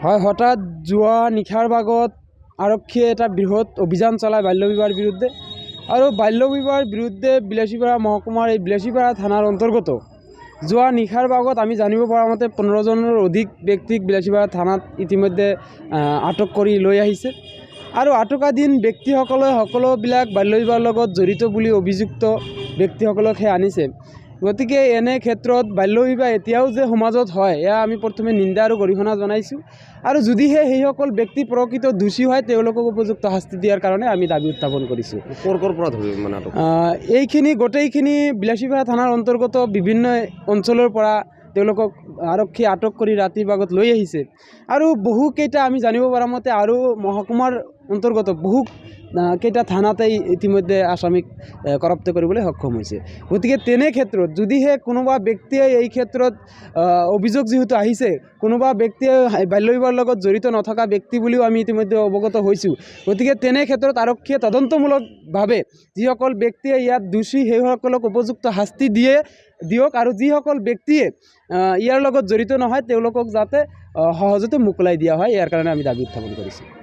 হয়, হঠাৎ যোৱা নিশাৰ ভাগত আৰক্ষীয়ে এটা বৃহৎ অভিযান চলায় বাল্য বিবাহৰ বিৰুদ্ধে। আৰু বাল্য বিবাহৰ বিৰুদ্ধে বিলাসীপাৰা মহকুমাৰ এই বিলাসীপাৰা থানাৰ অন্তৰ্গত যোৱা নিশাৰ ভাগত আমি জানিব পৰা মতে 15জনৰ অধিক ব্যক্তিক বিলাসীপাৰা থানাত ইতিমধ্যে আটক কৰি লৈ আহিছে। আৰু আটকাধীন ব্যক্তিসকলে সকলোবিলাক বাল্য বিবাহৰ লগত জড়িত বুলি অভিযুক্ত ব্যক্তিসকলক আনিছে। গতিকে এনে ক্ষেত্ৰত বাল্য বিবাহ এতিয়াও যে সমাজত হয়, এয়া আমি প্ৰথমে নিন্দা আৰু গৰিহণা জনাইছোঁ। আৰু যদিহে সেইসকল ব্যক্তি প্ৰকৃত দোষী হয়, তেওঁলোকক উপযুক্ত শাস্তি দিয়াৰ কাৰণে আমি দাবী উত্থাপন কৰিছোঁ। ক'ৰ পৰা ধৰিব মানে এইখিনি গোটেইখিনি বিলাসীপাৰা থানাৰ অন্তৰ্গত বিভিন্ন অঞ্চলৰ পৰা তেওঁলোকক আৰক্ষী আটক কৰি ৰাতিৰ ভাগত লৈ আহিছে। আৰু বহুকেইটা আমি জানিব পৰা মতে আৰু মহকুমাৰ অন্তৰ্গত বহুকেইটা থানাতেই ইতিমধ্যে আসামিক কৰাপ্ত কৰিবলৈ সক্ষম হৈছে। গতিকে তেনে ক্ষেত্ৰত যদিহে কোনোবা ব্যক্তিয়ে এই ক্ষেত্ৰত অভিযোগ যিহেতু আহিছে, কোনোবা ব্যক্তিয়ে বাল্য বিবাহৰ লগত জড়িত নথকা ব্যক্তি বুলিও আমি ইতিমধ্যে অৱগত হৈছোঁ। গতিকে তেনে ক্ষেত্ৰত আৰক্ষীয়ে তদন্তমূলকভাৱে যিসকল ব্যক্তিয়ে ইয়াত দোষী সেইসকলক উপযুক্ত শাস্তি দিয়ক আৰু যিসকল ব্যক্তিয়ে ইয়াৰ লগত জড়িত নহয় তেওঁলোকক যাতে সহজতে মোকলাই দিয়া হয়, ইয়াৰ কাৰণে আমি দাবী উত্থাপন কৰিছোঁ।